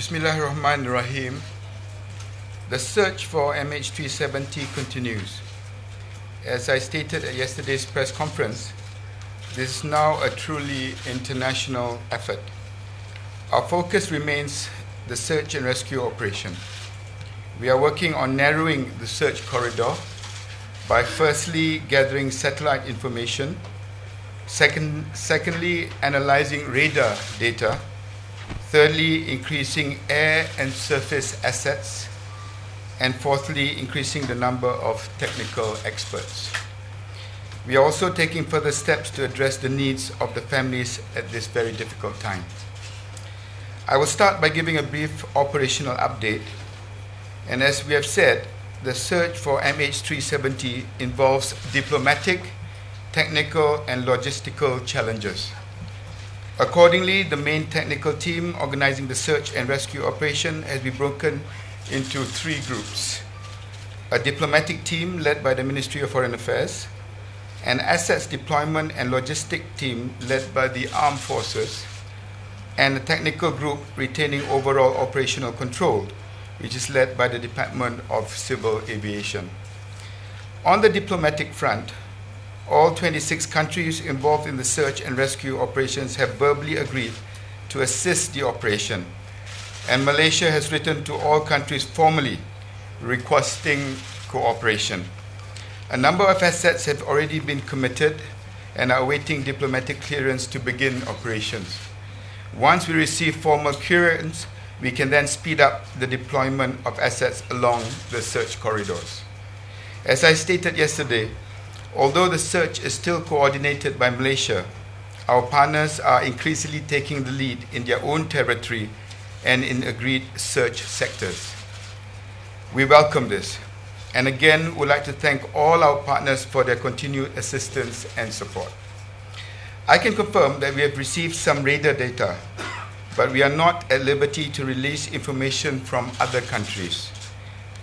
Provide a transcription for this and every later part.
Bismillahirrahmanirrahim. The search for MH370 continues. As I stated at yesterday's press conference, this is now a truly international effort. Our focus remains the search and rescue operation. We are working on narrowing the search corridor by firstly gathering satellite information, secondly analyzing radar data, thirdly increasing air and surface assets, and fourthly increasing the number of technical experts. We are also taking further steps to address the needs of the families at this very difficult time. I will start by giving a brief operational update. And as we have said, the search for MH370 involves diplomatic, technical, and logistical challenges. Accordingly, the main technical team organizing the search and rescue operation has been broken into three groups: a diplomatic team led by the Ministry of Foreign Affairs, an assets deployment and logistic team led by the armed forces, and a technical group retaining overall operational control, which is led by the Department of Civil Aviation. On the diplomatic front, all 26 countries involved in the search and rescue operations have verbally agreed to assist the operation, and Malaysia has written to all countries formally requesting cooperation. A number of assets have already been committed and are awaiting diplomatic clearance to begin operations. Once we receive formal clearance, we can then speed up the deployment of assets along the search corridors. As I stated yesterday, although the search is still coordinated by Malaysia, our partners are increasingly taking the lead in their own territory and in agreed search sectors. We welcome this, and again would like to thank all our partners for their continued assistance and support. I can confirm that we have received some radar data, but we are not at liberty to release information from other countries.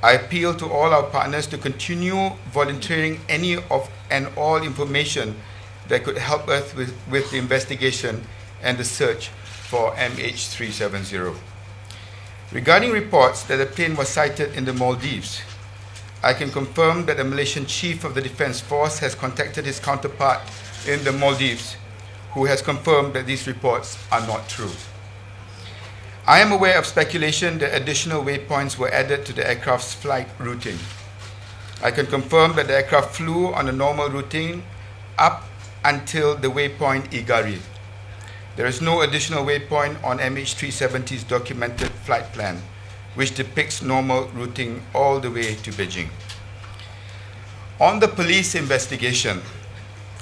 I appeal to all our partners to continue volunteering any of and all information that could help us with the investigation and the search for MH370. Regarding reports that the plane was sighted in the Maldives, I can confirm that the Malaysian Chief of the Defence Force has contacted his counterpart in the Maldives, who has confirmed that these reports are not true. I am aware of speculation that additional waypoints were added to the aircraft's flight routing. I can confirm that the aircraft flew on a normal routing up until the waypoint Igari. There is no additional waypoint on MH370's documented flight plan, which depicts normal routing all the way to Beijing. On the police investigation,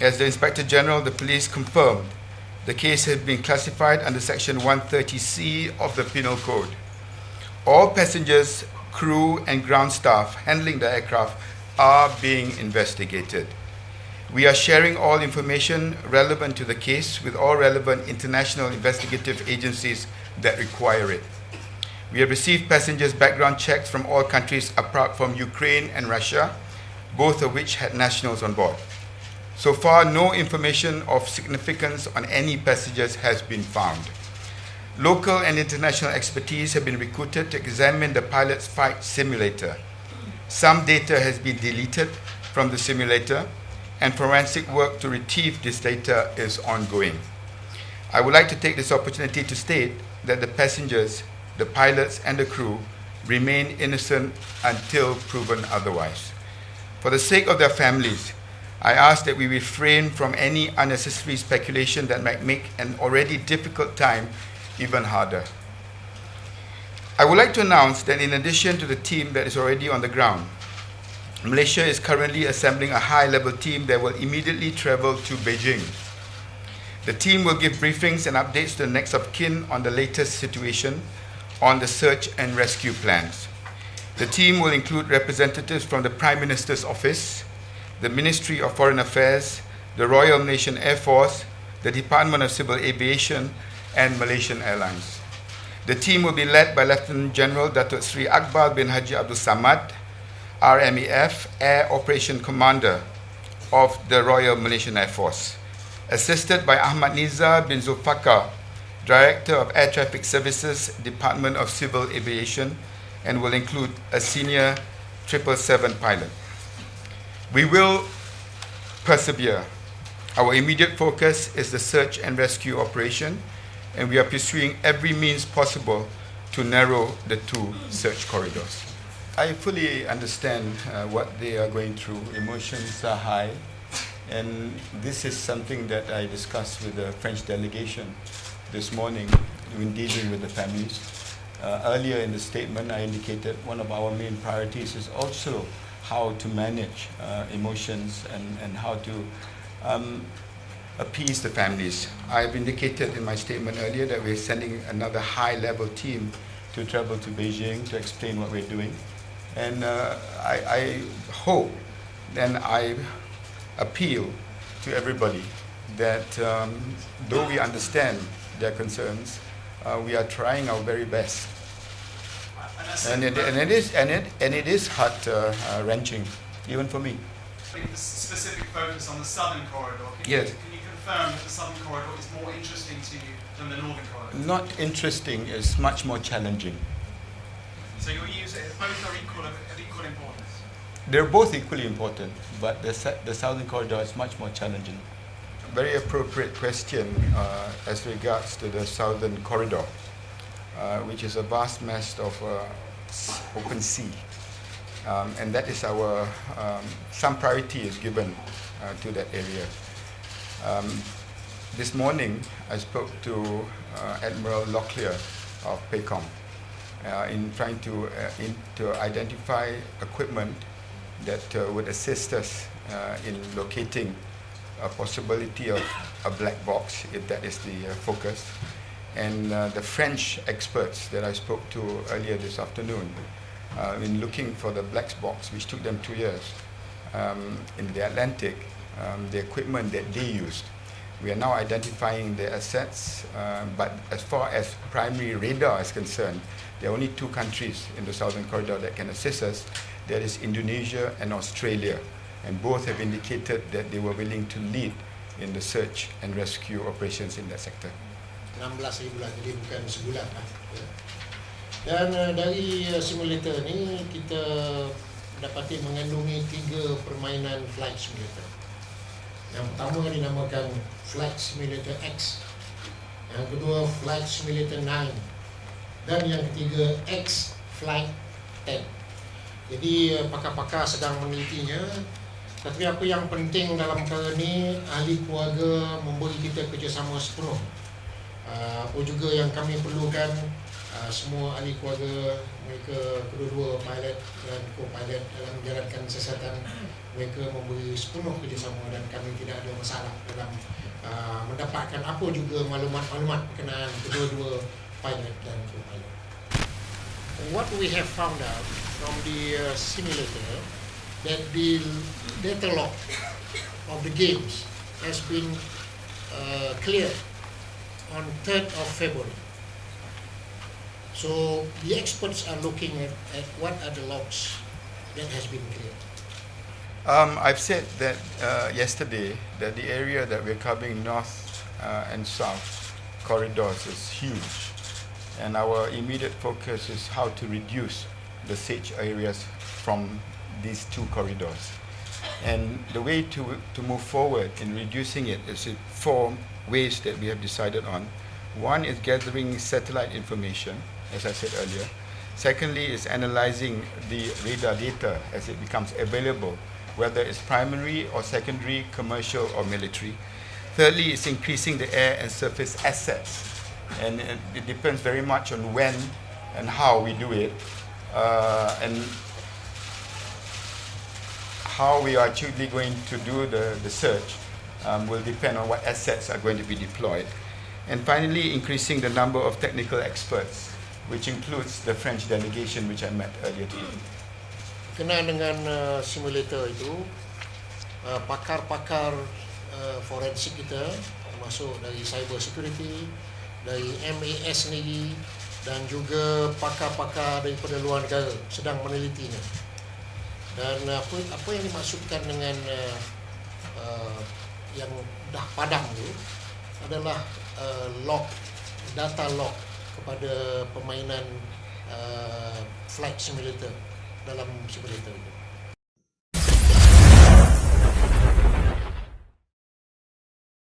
as the Inspector General of the Police confirmed, the case has been classified under Section 130C of the Penal Code. All passengers, crew, and ground staff handling the aircraft are being investigated. We are sharing all information relevant to the case with all relevant international investigative agencies that require it. We have received passengers' background checks from all countries apart from Ukraine and Russia, both of which had nationals on board. So far, no information of significance on any passengers has been found. Local and international expertise have been recruited to examine the pilot's flight simulator. Some data has been deleted from the simulator, and forensic work to retrieve this data is ongoing. I would like to take this opportunity to state that the passengers, the pilots, and the crew remain innocent until proven otherwise. For the sake of their families, I ask that we refrain from any unnecessary speculation that might make an already difficult time even harder. I would like to announce that in addition to the team that is already on the ground, Malaysia is currently assembling a high-level team that will immediately travel to Beijing. The team will give briefings and updates to the next of kin on the latest situation on the search and rescue plans. The team will include representatives from the Prime Minister's Office, the Ministry of Foreign Affairs, the Royal Malaysian Air Force, the Department of Civil Aviation, and Malaysian Airlines. The team will be led by Lieutenant General Datuk Sri Akbar bin Haji Abdul Samad, RMAF Air Operation Commander of the Royal Malaysian Air Force, assisted by Ahmad Nizar bin Zulfakar, Director of Air Traffic Services, Department of Civil Aviation, and will include a senior 777 pilot. We will persevere. Our immediate focus is the search and rescue operation, and we are pursuing every means possible to narrow the two search corridors. I fully understand what they are going through. Emotions are high, and this is something that I discussed with the French delegation this morning when dealing with the families. Earlier in the statement, I indicated one of our main priorities is also how to manage emotions and how to appease the families. I've indicated in my statement earlier that we're sending another high-level team to travel to Beijing to explain what we're doing. And I hope and I appeal to everybody that though we understand their concerns, we are trying our very best. And it is heart-wrenching, even for me. The specific focus on the southern corridor. Yes. Can you confirm that the southern corridor is more interesting to you than the northern corridor? Not interesting, is much more challenging. So you'll use it, both are of equal importance? They're both equally important, but the southern corridor is much more challenging. Very appropriate question as regards to the southern corridor, which is a vast mass of open sea. And that is our, some priority is given to that area. This morning, I spoke to Admiral Locklear of PACOM in trying to identify equipment that would assist us in locating a possibility of a black box, if that is the focus. And the French experts that I spoke to earlier this afternoon, in looking for the black box, which took them 2 years, in the Atlantic, the equipment that they used. We are now identifying the assets, but as far as primary radar is concerned, there are only 2 countries in the southern corridor that can assist us. That is Indonesia and Australia. And both have indicated that they were willing to lead in the search and rescue operations in that sector. 16 bulan, jadi bukan sebulan lah. Dan dari simulator ni kita dapati mengandungi 3 permainan flight simulator. Yang pertama dinamakan Flight Simulator X, yang kedua Flight Simulator 9, dan yang ketiga X Flight 10. Jadi pakar-pakar sedang menelitinya. Tapi apa yang penting dalam perkara ni, ahli keluarga memberi kita kerjasama sepenuh. Apa juga yang kami perlukan, semua ahli keluarga, mereka kedua-dua pilot dan co-pilot dalam menjalankan siasatan, mereka memberi sepenuh kerjasama dan kami tidak ada masalah dalam mendapatkan apa juga maklumat-maklumat berkenaan kedua-dua pilot dan co-pilot. What we have found out from the simulator, that the data log of the games has been cleared on 3rd of February. So the experts are looking at what are the logs that has been cleared. I've said that yesterday that the area that we're covering north and south corridors is huge. And our immediate focus is how to reduce the siege areas from these 2 corridors. And the way to move forward in reducing it is in 4 ways that we have decided on. One is gathering satellite information, as I said earlier. Secondly is analyzing the radar data as it becomes available, whether it's primary or secondary, commercial or military. Thirdly is increasing the air and surface assets. And it depends very much on when and how we do it, and how we are actually going to do the search will depend on what assets are going to be deployed. And finally, increasing the number of technical experts, which includes the French delegation which I met earlier today. Berkenaan dengan simulator itu, pakar-pakar forensik kita, termasuk dari cyber security, dari MAS sendiri, dan juga pakar-pakar daripada luar negara sedang menelitinya. Dan apa yang dimaksudkan dengan yang dah padam itu adalah log data log kepada permainan flight simulator dalam simulator itu.